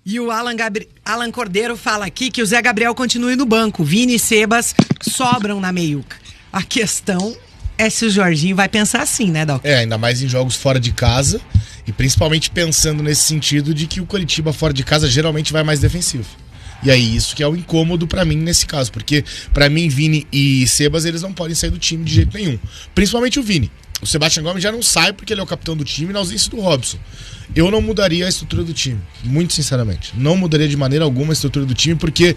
E o Alan Cordeiro fala aqui que o Zé Gabriel continue no banco. Vini e Sebas sobram na meiuca. A questão é se o Jorginho vai pensar assim, né, Doc? Ainda mais em jogos fora de casa. E principalmente pensando nesse sentido de que o Coritiba fora de casa geralmente vai mais defensivo. E aí isso que é o incômodo pra mim nesse caso. Porque pra mim, Vini e Sebas, eles não podem sair do time de jeito nenhum. Principalmente o Vini. O Sebastião Gomes já não sai porque ele é o capitão do time na ausência do Robson. Eu não mudaria a estrutura do time, muito sinceramente. Não mudaria de maneira alguma a estrutura do time, porque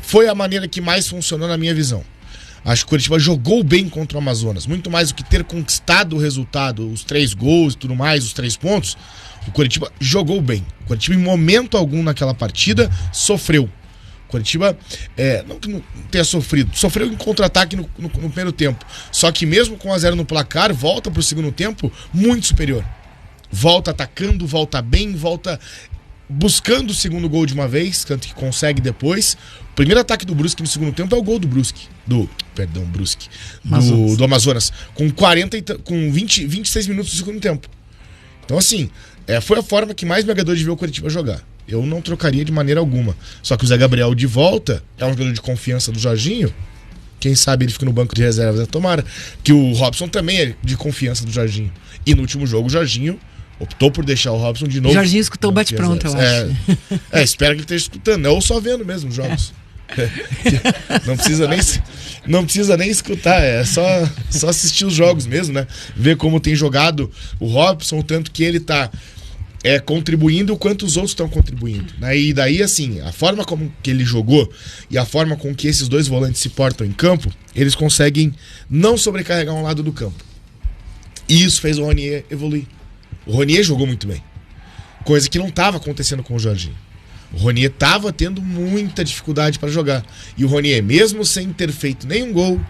foi a maneira que mais funcionou na minha visão. Acho que o Coritiba jogou bem contra o Amazonas. Muito mais do que ter conquistado o resultado, os 3 gols e tudo mais, os 3 pontos. O Coritiba jogou bem. O Coritiba, em momento algum naquela partida, sofreu. O Coritiba, não que não tenha sofrido, sofreu em contra-ataque no primeiro tempo. Só que mesmo com 1-0 no placar, volta pro segundo tempo muito superior. Volta atacando, volta bem, volta buscando o segundo gol de uma vez, tanto que consegue depois. O primeiro ataque do Brusque no segundo tempo é o gol do Brusque. Do Amazonas. Com 26 minutos do segundo tempo. Então assim, foi a forma que mais me agradou de ver o Coritiba jogar. Eu não trocaria de maneira alguma. Só que o Zé Gabriel de volta é um jogador de confiança do Jorginho. Quem sabe ele fica no banco de reservas, né? Tomara. Que o Robson também é de confiança do Jorginho. E no último jogo o Jorginho optou por deixar o Robson de novo. O Jorginho escutou o bate-pronto, eu acho. Espero que ele esteja escutando. Ou só vendo mesmo os jogos. Não precisa nem escutar. É só assistir os jogos mesmo, né? Ver como tem jogado o Robson, o tanto que ele tá contribuindo, o quanto os outros estão contribuindo, né? E daí, assim, a forma como que ele jogou e a forma com que esses dois volantes se portam em campo, eles conseguem não sobrecarregar um lado do campo. E isso fez o Ronier evoluir. O Ronier jogou muito bem, coisa que não estava acontecendo com o Jorginho. O Ronier estava tendo muita dificuldade para jogar. E o Ronier, mesmo sem ter feito nenhum gol,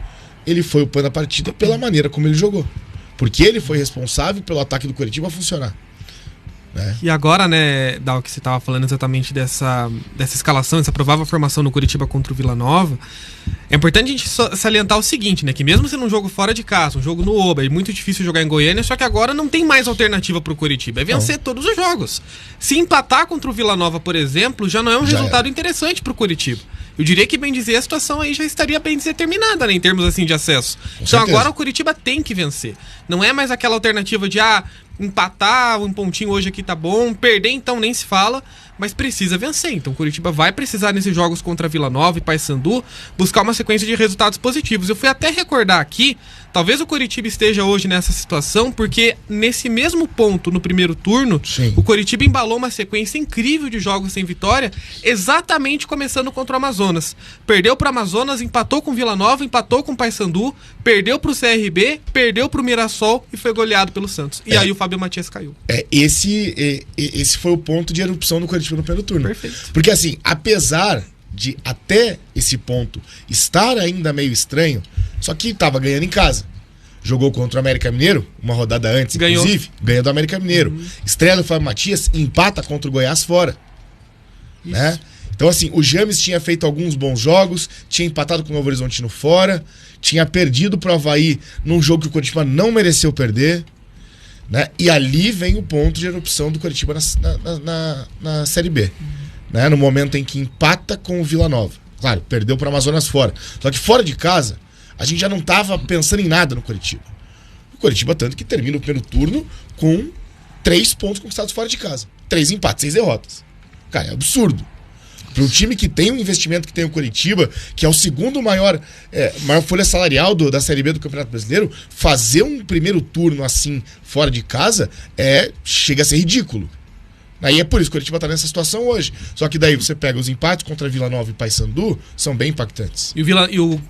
ele foi o pano da partida pela maneira como ele jogou. Porque ele foi responsável pelo ataque do Coritiba funcionar. E agora, né, Dal, que você estava falando exatamente dessa escalação, dessa provável formação no Coritiba contra o Vila Nova, é importante a gente salientar o seguinte, né, que mesmo sendo um jogo fora de casa, um jogo no Oba, é muito difícil jogar em Goiânia, só que agora não tem mais alternativa pro Coritiba, é vencer todos os jogos. Se empatar contra o Vila Nova, por exemplo, já não é um resultado interessante pro Coritiba. Eu diria que, bem dizer, a situação aí já estaria bem determinada, né, em termos assim de acesso. Então agora o Coritiba tem que vencer. Não é mais aquela alternativa de empatar, um pontinho hoje aqui tá bom, perder então nem se fala, mas precisa vencer. Então o Coritiba vai precisar nesses jogos contra Vila Nova e Paysandu buscar uma sequência de resultados positivos. Eu fui até recordar aqui, talvez o Coritiba esteja hoje nessa situação porque nesse mesmo ponto no primeiro turno, o Coritiba embalou uma sequência incrível de jogos sem vitória, exatamente começando contra o Amazonas. Perdeu para o Amazonas, empatou com Vila Nova, empatou com o Paysandu, perdeu para o CRB, perdeu para o Mirassol e foi goleado pelo Santos. E aí o Fábio Matias caiu. Esse foi o ponto de erupção do Coritiba no primeiro turno. Perfeito. Porque assim, apesar de até esse ponto estar ainda meio estranho, só que estava ganhando em casa. Jogou contra o América Mineiro, uma rodada antes, inclusive, ganhou do América Mineiro. Estreia do Fábio Matias, empata contra o Goiás fora. Né? Então assim, o James tinha feito alguns bons jogos, tinha empatado com o Novo Horizontino fora, tinha perdido pro Avaí num jogo que o Coritiba não mereceu perder. Né? E ali vem o ponto de erupção do Coritiba na Série B. Né? No momento em que empata com o Vila Nova. Claro, perdeu para o Amazonas fora. Só que fora de casa, a gente já não estava pensando em nada no Coritiba. O Coritiba tanto que termina o primeiro turno com 3 pontos conquistados fora de casa. 3 empates, 6 derrotas. Cara, é absurdo. Para um time que tem um investimento que tem o Coritiba, que é o segundo maior folha salarial da Série B do Campeonato Brasileiro, fazer um primeiro turno assim, fora de casa, chega a ser ridículo. Aí é por isso que o Coritiba está nessa situação hoje. Só que daí você pega os empates contra Vila Nova e Paysandu, são bem impactantes. E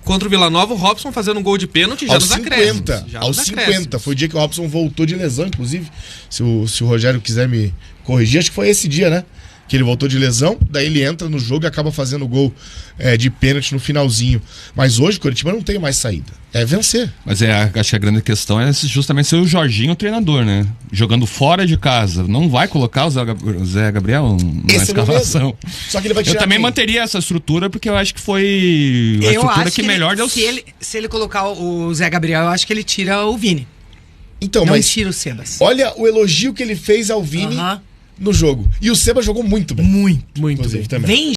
contra o Vila Nova, o Robson fazendo um gol de pênalti já nos acréscimos. Aos 50. Foi o dia que o Robson voltou de lesão, inclusive. Se o Rogério quiser me corrigir, acho que foi esse dia, né? Que ele voltou de lesão, daí ele entra no jogo e acaba fazendo o gol de pênalti no finalzinho. Mas hoje o Coritiba não tem mais saída. É vencer. Mas acho que a grande questão é justamente ser o Jorginho o treinador, né? Jogando fora de casa. Não vai colocar o Zé Gabriel na escalação. Só que ele vai tirar. Eu também manteria essa estrutura, porque eu acho que foi a estrutura que melhor deu. Se ele colocar o Zé Gabriel, eu acho que ele tira o Vini. Então, não tira o Sebas. Olha o elogio que ele fez ao Vini no jogo. E o Seba jogou muito bem. Muito. Muito Inclusive, bem. também. Vem